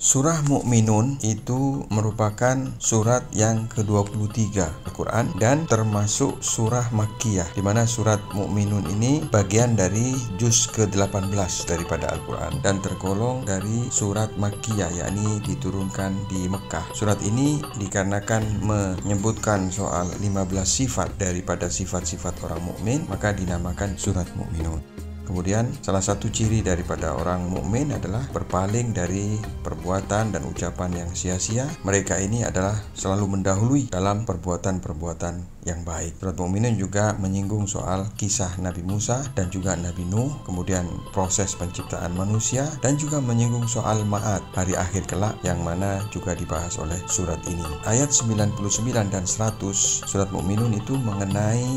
Surah Mu'minun itu merupakan surat yang ke-23 Al-Quran dan termasuk surah Makkiyah, di mana surat Mu'minun ini bagian dari juz ke-18 daripada Al-Quran dan tergolong dari surat Makkiyah, yakni diturunkan di Mekah. Surat ini dikarenakan menyebutkan soal 15 sifat daripada sifat-sifat orang mukmin, maka dinamakan surat Mu'minun. Kemudian salah satu ciri daripada orang mukmin adalah berpaling dari perbuatan dan ucapan yang sia-sia. Mereka ini adalah selalu mendahului dalam perbuatan-perbuatan yang baik. Surat Mu'minun juga menyinggung soal kisah Nabi Musa dan juga Nabi Nuh, kemudian proses penciptaan manusia, dan juga menyinggung soal ma'ad, hari akhir kelak, yang mana juga dibahas oleh surat ini. Ayat 99 dan 100 surat Mu'minun itu mengenai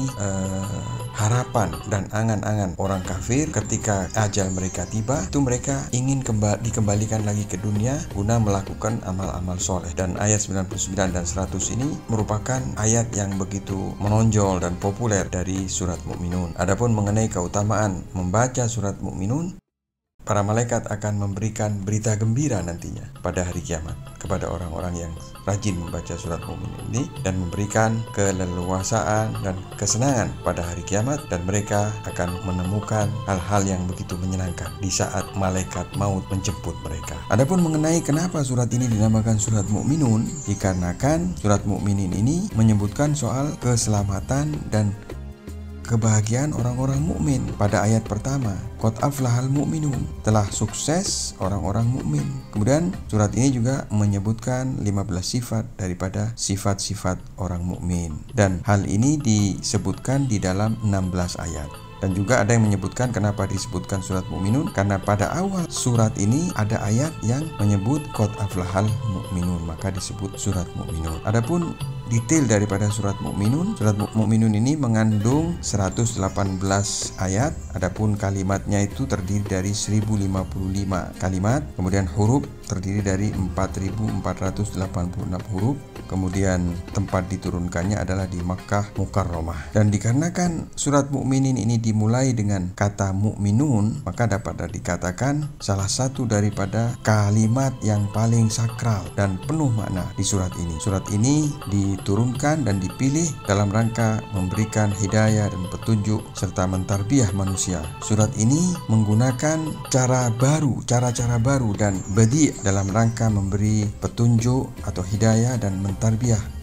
harapan dan angan-angan orang kafir ketika ajal mereka tiba, itu mereka ingin dikembalikan lagi ke dunia guna melakukan amal-amal soleh. Dan ayat 99 dan 100 ini merupakan ayat yang begitu menonjol dan populer dari surat Mu'minun. Adapun mengenai keutamaan membaca surat Mu'minun, para malaikat akan memberikan berita gembira nantinya pada hari kiamat kepada orang-orang yang rajin membaca surat Mu'minun ini dan memberikan keleluasaan dan kesenangan pada hari kiamat, dan mereka akan menemukan hal-hal yang begitu menyenangkan di saat malaikat maut menjemput mereka. Adapun mengenai kenapa surat ini dinamakan surat Mu'minun, dikarenakan surat Mu'minin ini menyebutkan soal keselamatan dan kebahagiaan orang-orang mukmin. Pada ayat pertama, qad aflahal mu'minun, telah sukses orang-orang mukmin. Kemudian surat ini juga menyebutkan 15 sifat daripada sifat-sifat orang mukmin, dan hal ini disebutkan di dalam 16 ayat. Dan juga ada yang menyebutkan kenapa disebutkan surat Mu'minun, karena pada awal surat ini ada ayat yang menyebut qad aflahal mu'minun, maka disebut surat Mu'minun. Adapun detail daripada surat Mu'minun, surat Mu'minun ini mengandung 118 ayat. Adapun kalimatnya itu terdiri dari 1055 kalimat, kemudian huruf terdiri dari 4486 huruf. Kemudian tempat diturunkannya adalah di Makkah Mukarramah. Dan dikarenakan surat Mu'minin ini dimulai dengan kata mu'minun, maka dapat dikatakan salah satu daripada kalimat yang paling sakral dan penuh makna di surat ini. Surat ini diturunkan dan dipilih dalam rangka memberikan hidayah dan petunjuk serta mentarbiyah manusia. Surat ini menggunakan cara-cara baru dan badi' dalam rangka memberi petunjuk atau hidayah dan mentarbiyah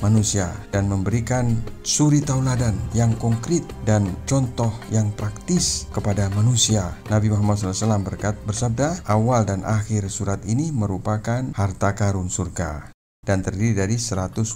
manusia dan memberikan suri tauladan yang konkret dan contoh yang praktis kepada manusia. Nabi Muhammad SAW bersabda, awal dan akhir surat ini merupakan harta karun surga, dan terdiri dari 128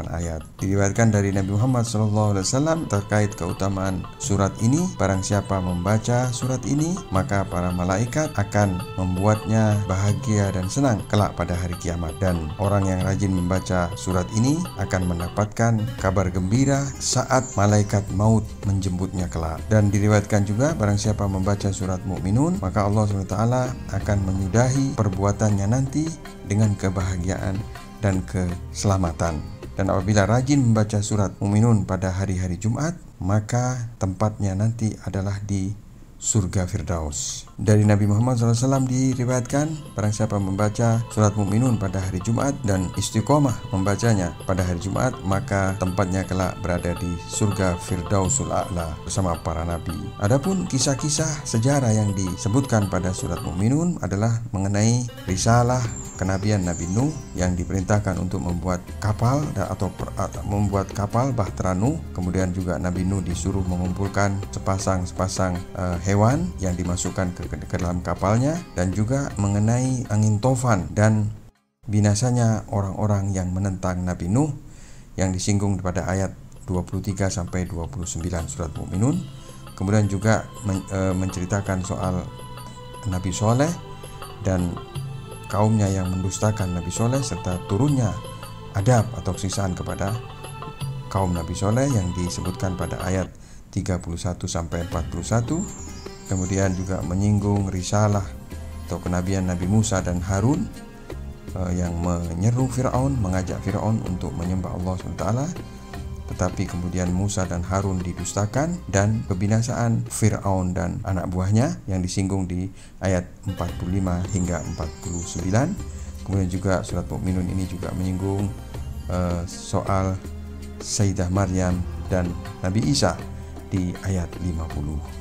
ayat. Diriwayatkan dari Nabi Muhammad SAW terkait keutamaan surat ini, barang siapa membaca surat ini, maka para malaikat akan membuatnya bahagia dan senang kelak pada hari kiamat. Dan orang yang rajin membaca surat ini akan mendapatkan kabar gembira saat malaikat maut menjemputnya kelak. Dan diriwayatkan juga barang siapa membaca surat Mu'minun, maka Allah SWT akan menyudahi perbuatannya nanti dengan kebahagiaan dan keselamatan. Dan apabila rajin membaca surat Mu'minun pada hari-hari Jumat, maka tempatnya nanti adalah di surga Firdaus. Dari Nabi Muhammad SAW diriwayatkan, barang siapa membaca surat Mu'minun pada hari Jumat dan istiqomah membacanya pada hari Jumat, maka tempatnya kelak berada di surga Firdausul A'la bersama para nabi. Adapun kisah-kisah sejarah yang disebutkan pada surat Mu'minun adalah mengenai risalah kenabian Nabi Nuh yang diperintahkan untuk membuat kapal atau membuat kapal Bahtera Nuh. Kemudian juga Nabi Nuh disuruh mengumpulkan sepasang hewan yang dimasukkan ke dalam kapalnya, dan juga mengenai angin tofan dan binasanya orang-orang yang menentang Nabi Nuh yang disinggung pada ayat 23 sampai 29 surat Mu'minun. Kemudian juga menceritakan soal Nabi Soleh dan kaumnya yang mendustakan Nabi Soleh, serta turunnya adab atau siksaan kepada kaum Nabi Soleh yang disebutkan pada ayat 31 sampai 41. Kemudian juga menyinggung risalah atau kenabian Nabi Musa dan Harun yang menyeru Fir'aun, mengajak Fir'aun untuk menyembah Allah SWT. Tetapi kemudian Musa dan Harun didustakan, dan kebinasaan Fir'aun dan anak buahnya yang disinggung di ayat 45 hingga 49. Kemudian juga surat Mukminun ini juga menyinggung soal Sayyidah Maryam dan Nabi Isa di ayat 50.